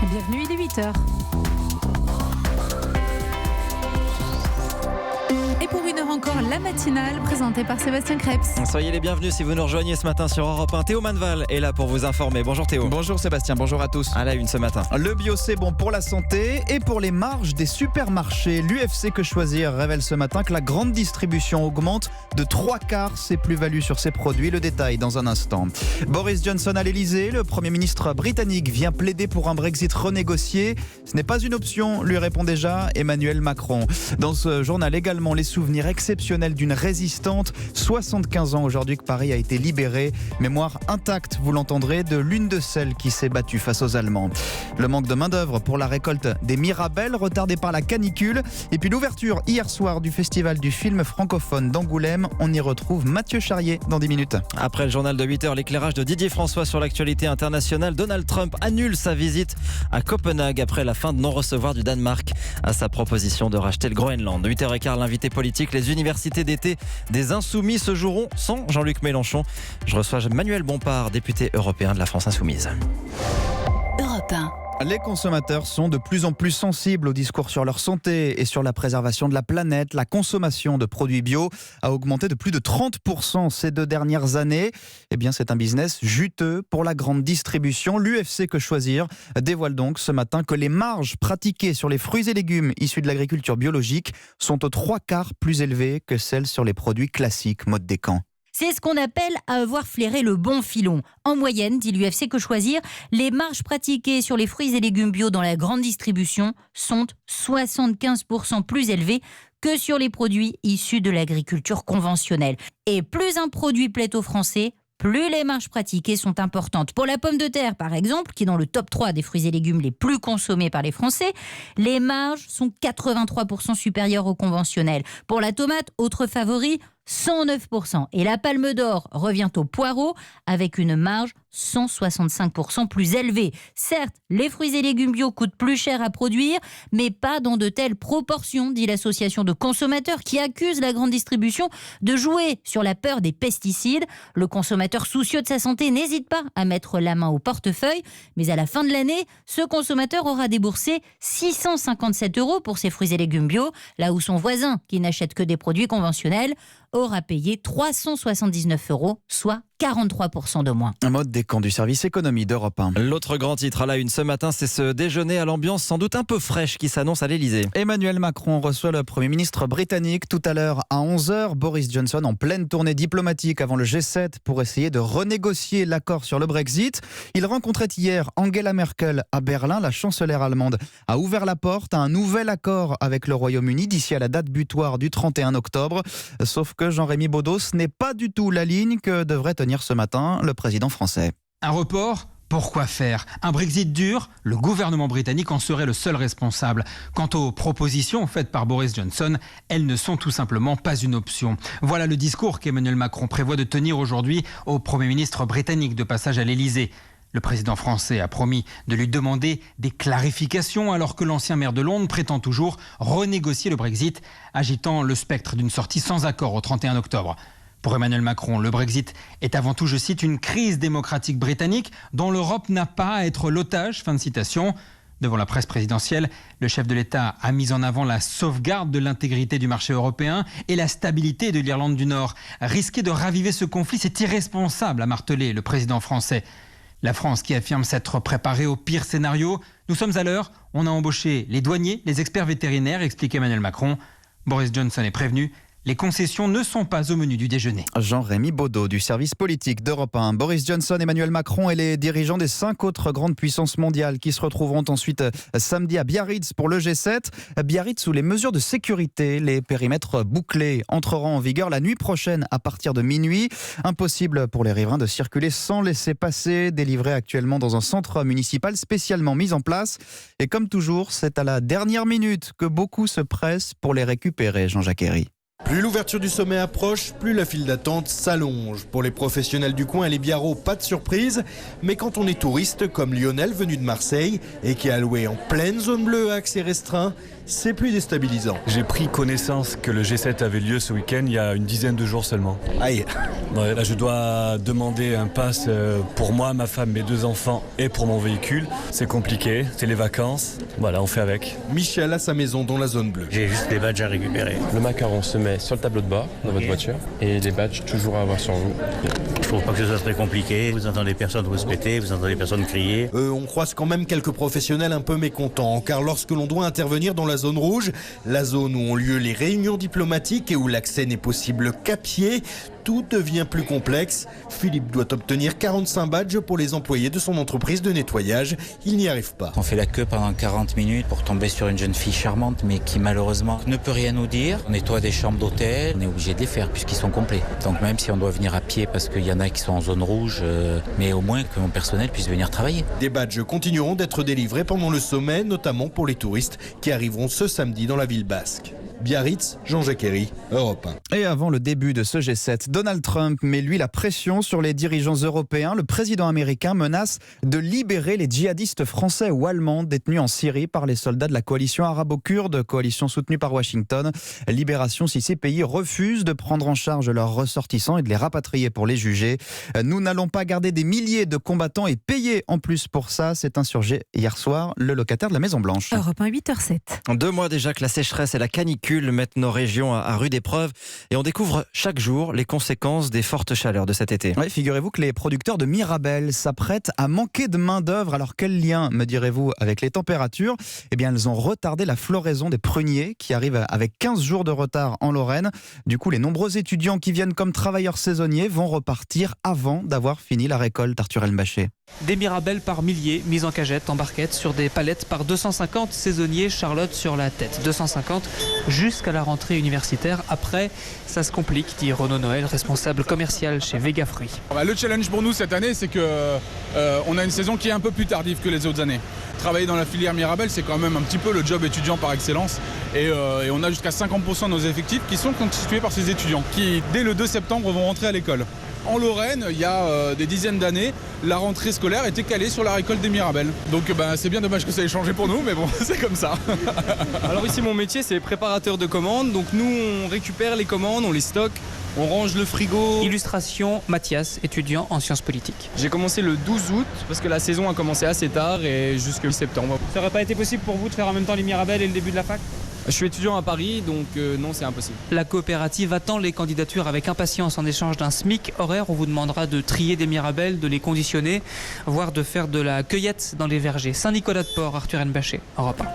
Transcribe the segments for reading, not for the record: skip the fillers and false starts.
Bienvenue, il est 8h. Et pour une heure encore, la matinale présentée par Sébastien Krebs. Soyez les bienvenus si vous nous rejoignez ce matin sur Europe 1. Théo Manval est là pour vous informer. Bonjour Théo. Bonjour Sébastien, bonjour à tous. À la une ce matin. Le bio c'est bon pour la santé et pour les marges des supermarchés. L'UFC Que Choisir révèle ce matin que la grande distribution augmente de 3/4 ses plus-values sur ses produits. Le détail dans un instant. Boris Johnson à l'Elysée, le Premier ministre britannique vient plaider pour un Brexit renégocié. Ce n'est pas une option, lui répond déjà Emmanuel Macron. Dans ce journal également, les souvenirs exceptionnels d'une résistante. 75 ans aujourd'hui que Paris a été libéré. Mémoire intacte, vous l'entendrez, de l'une de celles qui s'est battue face aux Allemands. Le manque de main-d'œuvre pour la récolte des Mirabelles, retardée par la canicule. Et puis l'ouverture hier soir du festival du film francophone d'Angoulême. On y retrouve Mathieu Charrier dans 10 minutes. Après le journal de 8h, l'éclairage de Didier François sur l'actualité internationale. Donald Trump annule sa visite à Copenhague après la fin de non-recevoir du Danemark à sa proposition de racheter le Groenland. 8h15, l'invité politique. Les universités d'été des Insoumis se joueront sans Jean-Luc Mélenchon. Je reçois Manuel Bompard, député européen de la France Insoumise. Europe 1. Les consommateurs sont de plus en plus sensibles au discours sur leur santé et sur la préservation de la planète. La consommation de produits bio a augmenté de plus de 30% ces 2 dernières années. Eh bien, c'est un business juteux pour la grande distribution. L'UFC Que Choisir dévoile donc ce matin que les marges pratiquées sur les fruits et légumes issus de l'agriculture biologique sont aux 3/4 plus élevées que celles sur les produits classiques mode des camps. C'est ce qu'on appelle avoir flairé le bon filon. En moyenne, dit l'UFC Que Choisir, les marges pratiquées sur les fruits et légumes bio dans la grande distribution sont 75% plus élevées que sur les produits issus de l'agriculture conventionnelle. Et plus un produit plaît aux Français, plus les marges pratiquées sont importantes. Pour la pomme de terre, par exemple, qui est dans le top 3 des fruits et légumes les plus consommés par les Français, les marges sont 83% supérieures aux conventionnelles. Pour la tomate, autre favori, 109%. Et la palme d'or revient au poireau avec une marge 165% plus élevée. Certes, les fruits et légumes bio coûtent plus cher à produire, mais pas dans de telles proportions, dit l'association de consommateurs qui accuse la grande distribution de jouer sur la peur des pesticides. Le consommateur soucieux de sa santé n'hésite pas à mettre la main au portefeuille, mais à la fin de l'année, ce consommateur aura déboursé 657 € pour ses fruits et légumes bio, là où son voisin, qui n'achète que des produits conventionnels, aura payé 379 €, soit 43% de moins. Un mode des camps du service économie d'Europe 1. L'autre grand titre à la une ce matin, c'est ce déjeuner à l'ambiance sans doute un peu fraîche qui s'annonce à l'Elysée. Emmanuel Macron reçoit le Premier ministre britannique tout à l'heure à 11h. Boris Johnson en pleine tournée diplomatique avant le G7 pour essayer de renégocier l'accord sur le Brexit. Il rencontrait hier Angela Merkel à Berlin. La chancelière allemande a ouvert la porte à un nouvel accord avec le Royaume-Uni d'ici à la date butoir du 31 octobre. Sauf que Jean-Rémy Baudot, ce n'est pas du tout la ligne que devrait tenir ce matin le président français. Un report ? Pourquoi faire ? Un Brexit dur ? Le gouvernement britannique en serait le seul responsable. Quant aux propositions faites par Boris Johnson, elles ne sont tout simplement pas une option. Voilà le discours qu'Emmanuel Macron prévoit de tenir aujourd'hui au Premier ministre britannique de passage à l'Elysée. Le président français a promis de lui demander des clarifications alors que l'ancien maire de Londres prétend toujours renégocier le Brexit, agitant le spectre d'une sortie sans accord au 31 octobre. Pour Emmanuel Macron, le Brexit est avant tout, je cite, une crise démocratique britannique dont l'Europe n'a pas à être l'otage. Fin de citation. Devant la presse présidentielle, le chef de l'État a mis en avant la sauvegarde de l'intégrité du marché européen et la stabilité de l'Irlande du Nord. Risquer de raviver ce conflit, c'est irresponsable, a martelé le président français. La France qui affirme s'être préparée au pire scénario. Nous sommes à l'heure, on a embauché les douaniers, les experts vétérinaires, explique Emmanuel Macron. Boris Johnson est prévenu. Les concessions ne sont pas au menu du déjeuner. Jean-Rémy Baudot du service politique d'Europe 1. Boris Johnson, Emmanuel Macron et les dirigeants des 5 autres grandes puissances mondiales qui se retrouveront ensuite samedi à Biarritz pour le G7. Biarritz où les mesures de sécurité, les périmètres bouclés entreront en vigueur la nuit prochaine à partir de minuit. Impossible pour les riverains de circuler sans laisser-passer, délivré actuellement dans un centre municipal spécialement mis en place. Et comme toujours, c'est à la dernière minute que beaucoup se pressent pour les récupérer, Jean-Jacques Herry. Plus l'ouverture du sommet approche, plus la file d'attente s'allonge. Pour les professionnels du coin et les biarros, pas de surprise. Mais quand on est touriste, comme Lionel venu de Marseille et qui a loué en pleine zone bleue à accès restreint, c'est plus déstabilisant. J'ai pris connaissance que le G7 avait lieu ce week-end il y a une dizaine de jours seulement. Aïe. Ouais, là, je dois demander un pass pour moi, ma femme, mes 2 enfants et pour mon véhicule. C'est compliqué, c'est les vacances. Voilà, on fait avec. Michel a sa maison dans la zone bleue. J'ai juste des badges à récupérer. Le macaron se met sur le tableau de bord dans votre voiture et les badges toujours à avoir sur vous. Je trouve pas que ce soit très compliqué. Vous entendez personne rouspéter, vous entendez personne crier. On croise quand même quelques professionnels un peu mécontents, car lorsque l'on doit intervenir dans la zone rouge, la zone où ont lieu les réunions diplomatiques et où l'accès n'est possible qu'à pied, tout devient plus complexe. Philippe doit obtenir 45 badges pour les employés de son entreprise de nettoyage. Il n'y arrive pas. On fait la queue pendant 40 minutes pour tomber sur une jeune fille charmante, mais qui malheureusement ne peut rien nous dire. On nettoie des chambres d'hôtel, on est obligé de les faire puisqu'ils sont complets. Donc même si on doit venir à pied parce qu'il y en a qui sont en zone rouge, mais au moins que mon personnel puisse venir travailler. Des badges continueront d'être délivrés pendant le sommet, notamment pour les touristes qui arriveront ce samedi dans la ville basque. Biarritz, Jean-Jacques Herry, Europe 1. Et avant le début de ce G7, Donald Trump met lui la pression sur les dirigeants européens. Le président américain menace de libérer les djihadistes français ou allemands détenus en Syrie par les soldats de la coalition arabo-kurde, coalition soutenue par Washington. Libération si ces pays refusent de prendre en charge leurs ressortissants et de les rapatrier pour les juger. Nous n'allons pas garder des milliers de combattants et payer en plus pour ça, s'est insurgé hier soir le locataire de la Maison-Blanche. Europe 1, 8h07. 2 mois déjà que la sécheresse et la canicule mettent nos régions à rude épreuve et on découvre chaque jour les conséquences des fortes chaleurs de cet été. Oui, figurez-vous que les producteurs de Mirabel s'apprêtent à manquer de main-d'œuvre. Alors quel lien, me direz-vous, avec les températures ? Eh bien, elles ont retardé la floraison des pruniers qui arrivent avec 15 jours de retard en Lorraine. Du coup, les nombreux étudiants qui viennent comme travailleurs saisonniers vont repartir avant d'avoir fini la récolte. Arthur Elmbachet. Des mirabelles par milliers, mises en cagette, en barquette, sur des palettes par 250 saisonniers, Charlotte sur la tête. 250 jusqu'à la rentrée universitaire. Après, ça se complique, dit Renaud Noël, responsable commercial chez Vega Fruits. Le challenge pour nous cette année, c'est que on a une saison qui est un peu plus tardive que les autres années. Travailler dans la filière Mirabelle, c'est quand même un petit peu le job étudiant par excellence. Et on a jusqu'à 50% de nos effectifs qui sont constitués par ces étudiants, qui dès le 2 septembre vont rentrer à l'école. En Lorraine, il y a des dizaines d'années, la rentrée scolaire était calée sur la récolte des mirabelles. Donc c'est bien dommage que ça ait changé pour nous, mais bon, c'est comme ça. Alors ici, mon métier, c'est préparateur de commandes. Donc nous, on récupère les commandes, on les stocke, on range le frigo. Illustration, Mathias, étudiant en sciences politiques. J'ai commencé le 12 août, parce que la saison a commencé assez tard et jusqu'au septembre. Ça n'aurait pas été possible pour vous de faire en même temps les mirabelles et le début de la fac ? Je suis étudiant à Paris, donc non, c'est impossible. La coopérative attend les candidatures avec impatience en échange d'un SMIC horaire. On vous demandera de trier des mirabelles, de les conditionner, voire de faire de la cueillette dans les vergers. Saint-Nicolas-de-Port, Arthur Elmbachet, Europe 1.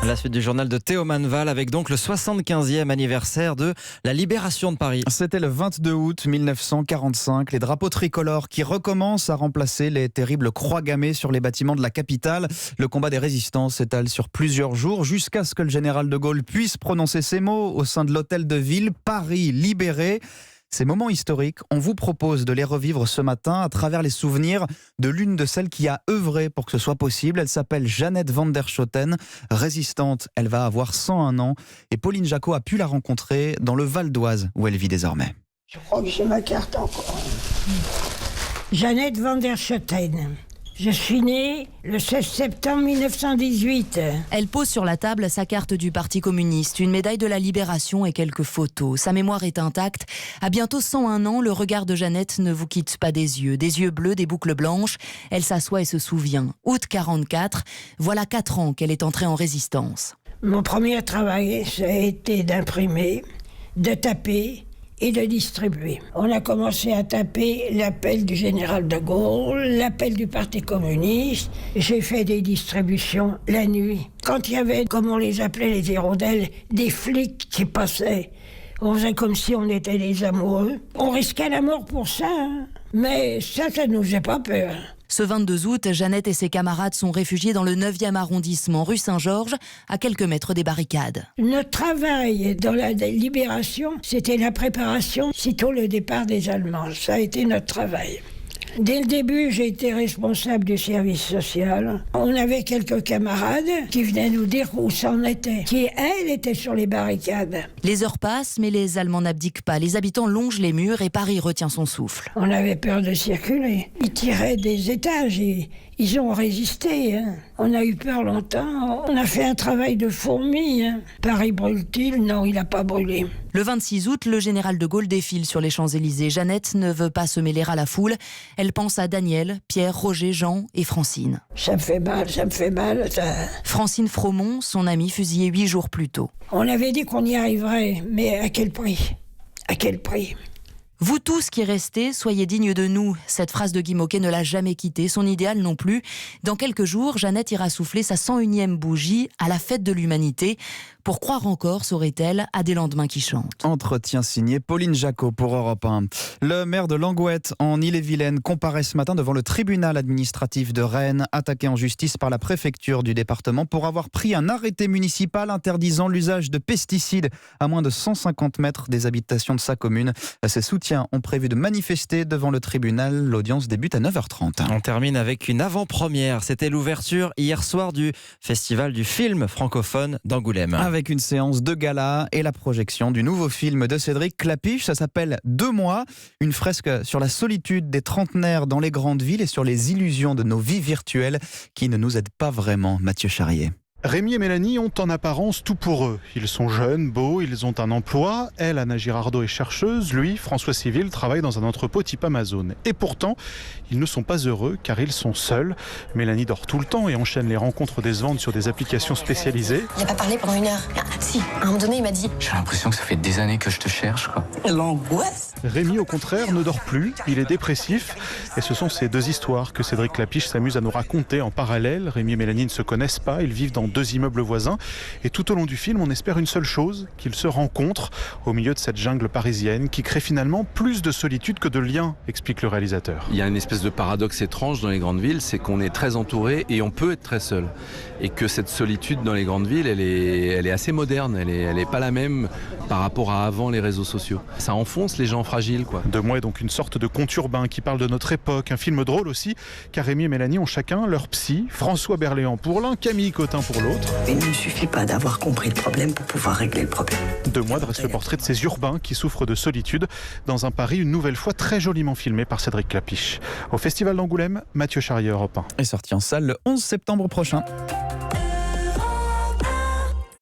La suite du journal de Théo Manval avec donc le 75e anniversaire de la libération de Paris. C'était le 22 août 1945. Les drapeaux tricolores qui recommencent à remplacer les terribles croix gammées sur les bâtiments de la capitale. Le combat des résistants s'étale sur plusieurs jours jusqu'à ce que le général de Gaulle puisse prononcer ces mots au sein de l'hôtel de ville. Paris libéré. Ces moments historiques, on vous propose de les revivre ce matin à travers les souvenirs de l'une de celles qui a œuvré pour que ce soit possible. Elle s'appelle Jeannette van der Schoten, résistante. Elle va avoir 101 ans et Pauline Jacot a pu la rencontrer dans le Val d'Oise où elle vit désormais. Je crois que j'ai ma carte encore. Jeannette van der Schoten. Je suis née le 16 septembre 1918. Elle pose sur la table sa carte du Parti communiste, une médaille de la Libération et quelques photos. Sa mémoire est intacte. À bientôt 101 ans, le regard de Jeannette ne vous quitte pas des yeux bleus, des boucles blanches. Elle s'assoit et se souvient. Août 44, voilà 4 ans qu'elle est entrée en résistance. Mon premier travail, ça a été d'imprimer, de taper et de distribuer. On a commencé à taper l'appel du général de Gaulle, l'appel du Parti communiste. J'ai fait des distributions la nuit. Quand il y avait, comme on les appelait les hirondelles, des flics qui passaient, on faisait comme si on était des amoureux. On risquait la mort pour ça, hein. Mais ça ne nous faisait pas peur. Ce 22 août, Jeannette et ses camarades sont réfugiés dans le 9e arrondissement, rue Saint-Georges, à quelques mètres des barricades. Notre travail dans la libération, c'était la préparation, sitôt le départ des Allemands. Ça a été notre travail. Dès le début, j'ai été responsable du service social. On avait quelques camarades qui venaient nous dire où ça en était, qui, elles, étaient sur les barricades. Les heures passent, mais les Allemands n'abdiquent pas. Les habitants longent les murs et Paris retient son souffle. On avait peur de circuler. Ils tiraient des étages et ils ont résisté. On a eu peur longtemps. On a fait un travail de fourmi. Paris brûle-t-il? Non, il n'a pas brûlé. Le 26 août, le général de Gaulle défile sur les Champs-Élysées. Jeannette ne veut pas se mêler à la foule. Elle pense à Daniel, Pierre, Roger, Jean et Francine. Ça me fait mal. Ça... Francine Fromont, son amie, fusillée 8 jours plus tôt. On avait dit qu'on y arriverait, mais à quel prix? À quel prix? Vous tous qui restez, soyez dignes de nous. Cette phrase de Guy Môquet ne l'a jamais quitté, son idéal non plus. Dans quelques jours, Jeannette ira souffler sa 101e bougie à la fête de l'humanité. Pour croire encore, saurait-elle, à des lendemains qui chantent. Entretien signé Pauline Jacot pour Europe 1. Le maire de Langouette, en Ille-et-Vilaine, comparaît ce matin devant le tribunal administratif de Rennes, attaqué en justice par la préfecture du département pour avoir pris un arrêté municipal interdisant l'usage de pesticides à moins de 150 mètres des habitations de sa commune. Ses soutiens ont prévu de manifester devant le tribunal. L'audience débute à 9h30. On termine avec une avant-première. C'était l'ouverture hier soir du festival du film francophone d'Angoulême. Avec une séance de gala et la projection du nouveau film de Cédric Clapiche. Ça s'appelle 2 mois, une fresque sur la solitude des trentenaires dans les grandes villes et sur les illusions de nos vies virtuelles qui ne nous aident pas vraiment. Mathieu Charrier. Rémi et Mélanie ont en apparence tout pour eux. Ils sont jeunes, beaux, ils ont un emploi. Elle, Anna Girardot, est chercheuse. Lui, François Civil, travaille dans un entrepôt type Amazon. Et pourtant, ils ne sont pas heureux car ils sont seuls. Mélanie dort tout le temps et enchaîne les rencontres décevantes sur des applications spécialisées. Il n'a pas parlé pendant 1 heure. Si, à un moment donné, il m'a dit... J'ai l'impression que ça fait des années que je te cherche, quoi. L'angoisse. Rémi, au contraire, ne dort plus. Il est dépressif. Et ce sont ces 2 histoires que Cédric Clapiche s'amuse à nous raconter en parallèle. Rémi et Mélanie ne se connaissent pas. Ils vivent dans 2 immeubles voisins. Et tout au long du film, on espère une seule chose, qu'ils se rencontrent au milieu de cette jungle parisienne qui crée finalement plus de solitude que de liens, explique le réalisateur. Il y a une espèce de paradoxe étrange dans les grandes villes, c'est qu'on est très entouré et on peut être très seul. Et que cette solitude dans les grandes villes, elle est assez moderne, elle est pas la même par rapport à avant les réseaux sociaux. Ça enfonce les gens fragiles, quoi. 2 mois est donc une sorte de conte urbain qui parle de notre époque, un film drôle aussi, car Rémi et Mélanie ont chacun leur psy, François Berléand pour l'un, Camille Cotin pour l'autre. Il ne suffit pas d'avoir compris le problème pour pouvoir régler le problème. 2 mois dresse le portrait de ces urbains qui souffrent de solitude dans un Paris une nouvelle fois très joliment filmé par Cédric Clapiche. Au Festival d'Angoulême, Mathieu Charrier, Europe 1. Est sorti en salle le 11 septembre prochain.